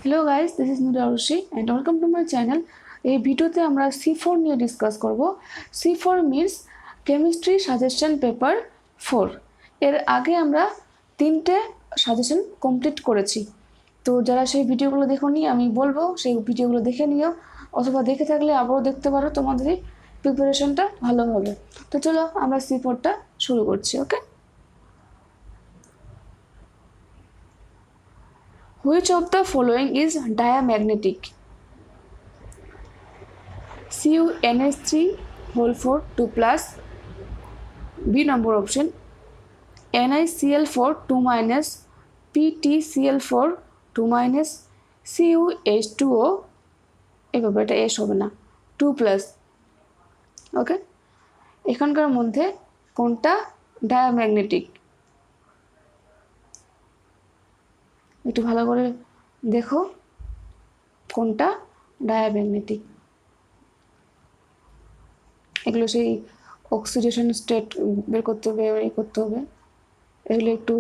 Hello guys, this is Nura Arushi and welcome to my channel. এই ভিডিওতে আমরা C4 নিয়ে ডিসকাস করব। C4 means chemistry suggestion paper 4। এর আগে আমরা 3টে সাজেশন কমপ্লিট করেছি। তো যারা সেই ভিডিওগুলো দেখোনি আমি বলবো সেই ভিডিওগুলো দেখে নিও, অথবা দেখে থাকলে আবারও দেখতে পারো, তোমাদেরই প্রিপারেশনটা ভালো হবে। তো চলো আমরা C4টা শুরু করছি। ওকে, which of the following is diamagnetic? CuNH3 whole 4 2 plus. B number option NiCl4 2 minus, PtCl4 2 minus, CuH2O এভাবে এটা এস হবে না 2 প্লাস। ওকে, এখানকার মধ্যে কোনটা ডায়াম্যাগনেটিক একটু ভালো করে দেখো, কোনটা ডায়াম্যাগনেটিক। এগুলো সেই অক্সিডেশন স্টেট বের করতে হবে, করতে হবে, এগুলো একটু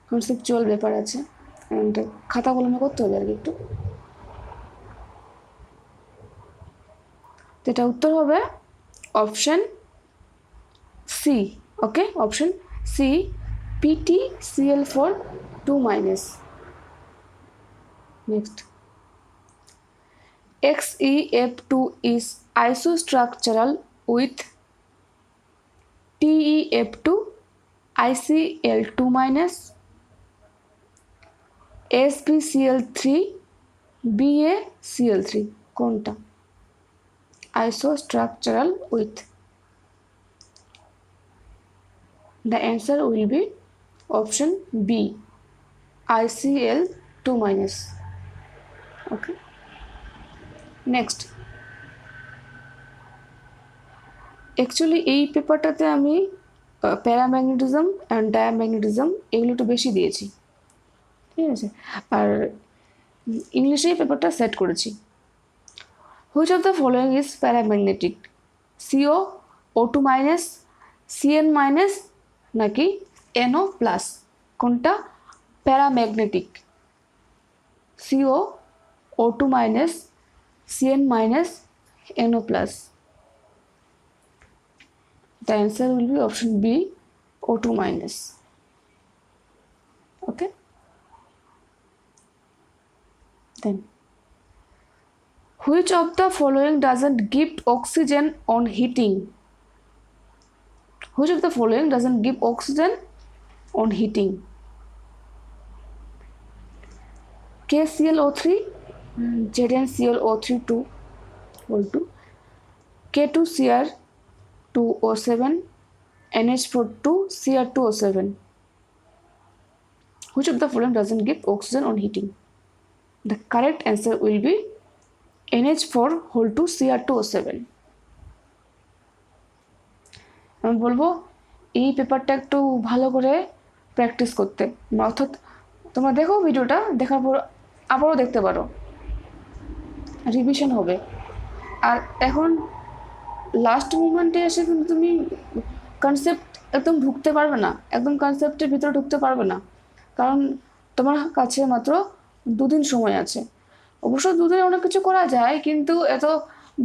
কনসেপচুয়াল ব্যাপার আছে, খাতা কলমে করতে হবে আর কি একটু। যেটা উত্তর হবে option C. Okay, option C, PtCl4 2 minus. Next, XeF2 is isostructural with TeF2 ICl2 minus, SbCl3 BaCl3 কোনটা isostructural with? The answer will be option B, ICl2 minus. Okay, next, actually এই পেপারটাতে আমি প্যারাম্যাগনেটিজম অ্যান্ড ডায়াম্যাগনেটিজম এগুলো একটু বেশি দিয়েছি, ঠিক আছে, আর ইংলিশেই পেপারটা সেট করেছি। Which of the following is paramagnetic? CO O2 minus, CN minus নাকি NO প্লাস? কোনটা paramagnetic? CO O2 minus, CN minus, NO plus? The answer will be option B, O2 minus. Okay, then which of the following doesn't give oxygen on heating? Which of the following doesn't give oxygen on heating? KClO3 ZnClO3 2 whole 2, K2Cr2O7 NH42 Cr2O7. Which of the following doesn't give oxygen on heating? The correct answer will be NH4 whole 2 Cr2O7. আমি বলবো এই পেপারটা একটু ভালো করে practice করতে, অর্থাৎ তোমরা দেখো ভিডিওটা, দেখার পর আবারও দেখতে পারো, রিভিশন হবে। আর এখন লাস্ট মুমেন্টে এসে কিন্তু তুমি কনসেপ্ট একদম ঢুকতে পারবে না, একদম কনসেপ্টের ভিতরে ঢুকতে পারবে না, কারণ তোমার কাছে মাত্র 2 দিন সময় আছে। অবশ্য 2 দিনে অনেক কিছু করা যায়, কিন্তু এত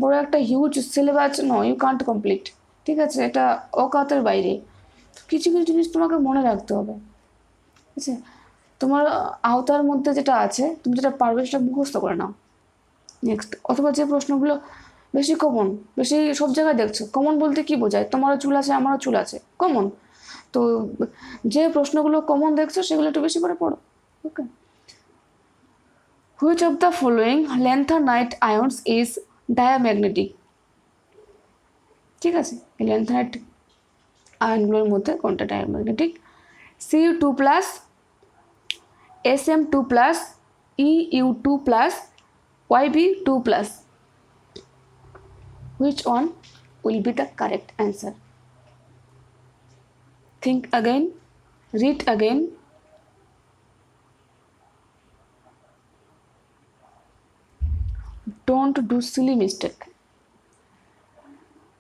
বড় একটা হিউজ সিলেবাস নয়, ইউ কান্ট কমপ্লিট, ঠিক আছে, এটা অকাতের বাইরে। কিছু কিছু জিনিস তোমাকে মনে রাখতে হবে, ঠিক আছে, তোমার আওতার মধ্যে যেটা আছে তুমি যেটা পারবে সেটা মুখস্থ করে নাও। নেক্সট, অথবা যে প্রশ্নগুলো বেশি কমন, বেশি সব জায়গায় দেখছো, কমন বলতে কি বোঝায়? তোমারও চুল আছে, আমারও চুল আছে, কমন। তো যে প্রশ্নগুলো কমন দেখছো সেগুলো একটু বেশি করে পড়ো। Okay, which of the following lanthanide ions is diamagnetic? ঠিক আছে, এই ল্যান্থানাইট আয়নগুলোর মধ্যে কোনটা diamagnetic? Cu2 plus, Sm2 plus, Eu2 plus, Yb2 plus. Which one will be the correct answer? Think again, read again. Don't do silly mistake.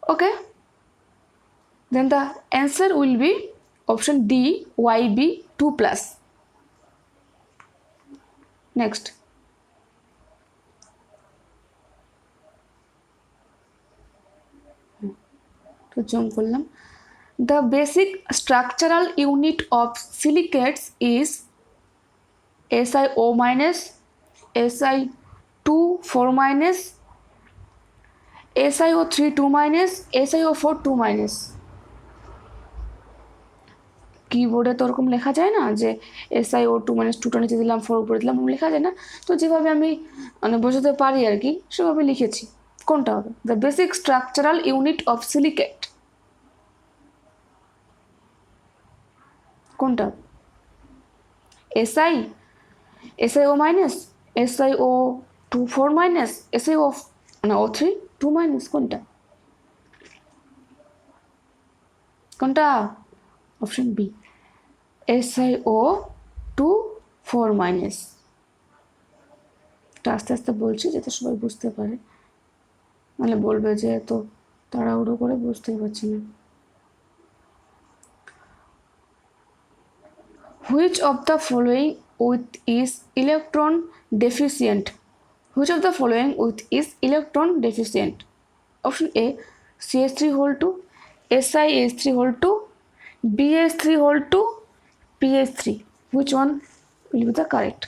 Okay, then the answer will be option D, Yb2 plus. Next, একটু zoom করলাম। The basic structural unit of silicates is SiO minus, Si2 4 minus, SiO3 2 minus, SiO4 2 minus। কিবোর্ডে তো ওরকম লেখা যায় না যে SiO2 minus 2টা নিচে দিলাম 4 উপরে দিলাম, লেখা যায় না। তো যেভাবে আমি মানে বোঝাতে পারি আর কি সেভাবে লিখেছি। কোনটা হবে? The basic structural unit of silicate. কোনটা? SiO minus, SiO2 4 minus, SiO মানে O3 2 মাইনাস, কোনটা? কোনটা? Option B, SiO2 4 minus. এটা আস্তে আস্তে বলছি যাতে সবাই বুঝতে পারে, মানে বলবে যে এত তাড়াহুড়ো করে বুঝতেই পারছি না। Which of the following with is electron deficient? Which of the following with is electron deficient? Option A CH3 whole 2, SiH3 whole 2, BH3 whole 2, PH3. Which one will be the correct?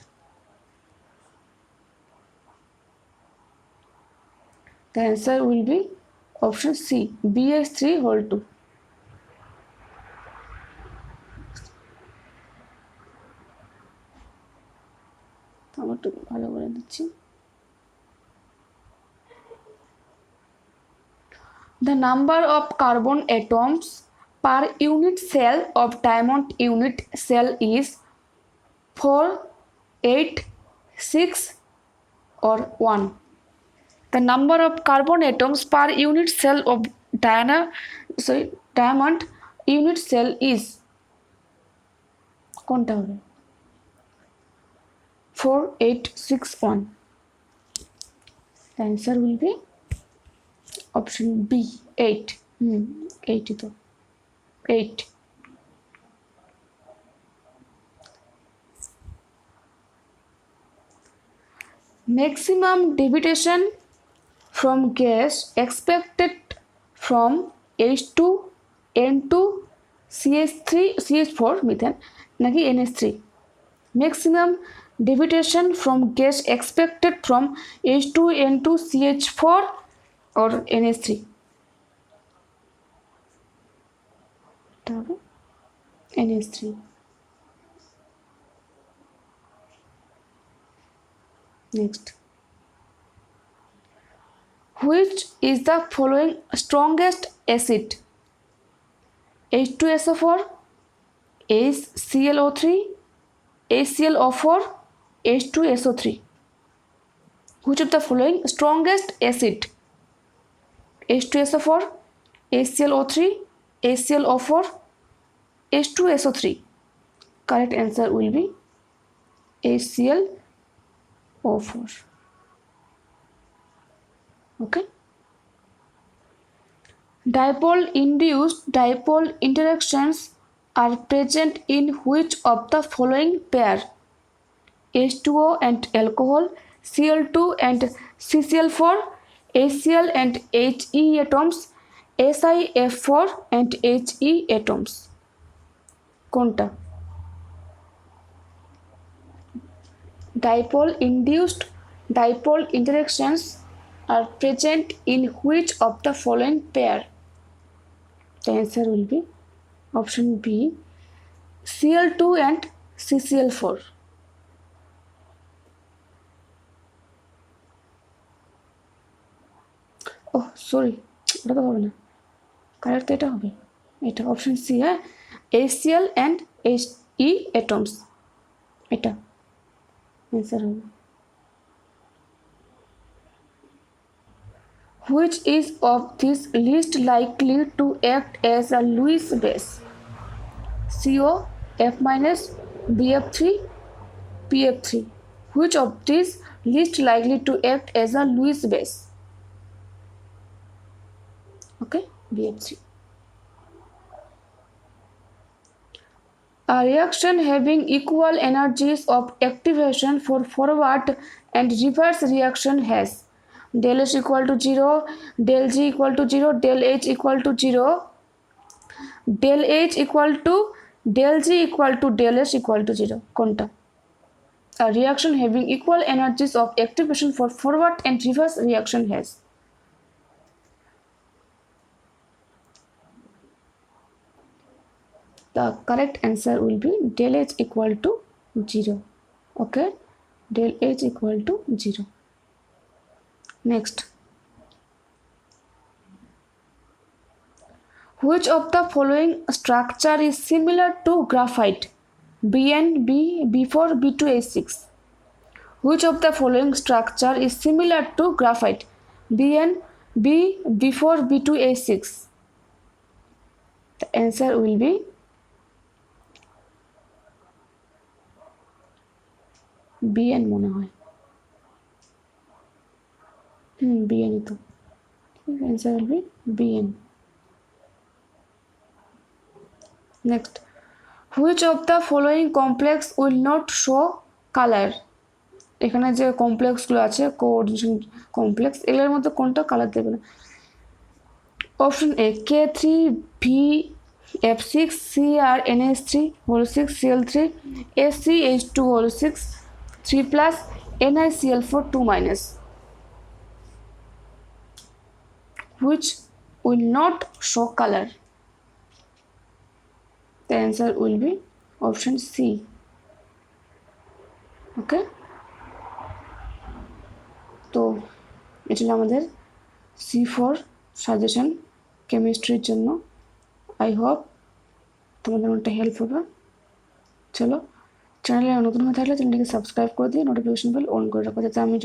The answer will be option C, BH3 whole 2. আমার একটু ভালো করে দিচ্ছি। The number of carbon atoms per unit cell of diamond unit cell is 4, 8, 6 or 1. The number of carbon atoms per unit cell of diamond unit cell is কোনটা হবে? 4, 8, 6, 1. The answer will be option B, 8. 8 তো 8. Maximum deviation from gas expected from H2, N2, CH3, CH4 methane নাকি NH3? Maximum deviation from gas expected from H2, N2, CH4 or NH3? NH3. Next, which is the following strongest acid? H2SO4, HClO3, HClO4, H2SO3. Which of the following strongest acid? H2SO4, HClO3, HClO4, H2SO3. Correct answer will be HClO4. Okay. Dipole-induced dipole interactions are present in which of the following pair? H2O and alcohol, Cl2 and CCl4, HCl and He atoms, SiF4 and He atoms. কোনটা? Dipole-induced dipole interactions are present in which of the following pair? The answer will be option B, Cl2 and CCl4. Oh sorry, ওটা তো হবে না, correct তো এটা হবে, এটা option C, হ্যাঁ, HCl and He atoms, এটা অ্যান্সার হবে। Which is of this least likely to act as a Lewis base? CO, F minus, BF3, PF3. Which of these least likely to act as a Lewis base? Okay, BF3. A reaction having equal energies of activation for forward and reverse reaction has del S equal to 0, del G equal to 0, del H equal to 0, del H equal to del G equal to del S equal to 0 কোনটা? A reaction having equal energies of activation for forward and reverse reaction has. The correct answer will be del H equal to 0. Okay, del H equal to 0. Next, which of the following structure is similar to graphite? BnB before B2H6. Which of the following structure is similar to graphite? BnB before B2H6. The answer will be BN মনে হয় BN তো answer will be BN. Next, which of the following complex will not show color? এখানে যে কমপ্লেক্সগুলো আছে coordination complex এগুলোর মধ্যে কোনটা colour দেবে না? Option A K3B6FCrNH3 whole 6 Cl3 SCH2 whole 6 3 plus NiCl4 2 minus. Which will not show color? The answer will be option C. Okay, তো এটা হলো আমাদের C4 সাজেশন কেমিস্ট্রির জন্য। আই হোপ তোমাদের অনেকটা হেল্প হবে। চলো, চ্যানেলে নতুন হয়ে থাকলে চ্যানেলটিকে সাবস্ক্রাইব করে দিয়ে নোটিফিকেশন বেল অন করে রাখো, যাতে আমি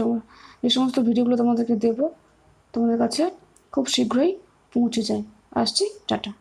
যে সমস্ত ভিডিওগুলো তোমাদেরকে দেবো তোমাদের কাছে খুব শীঘ্রই পৌঁছে যায়। আসছি, টাটা।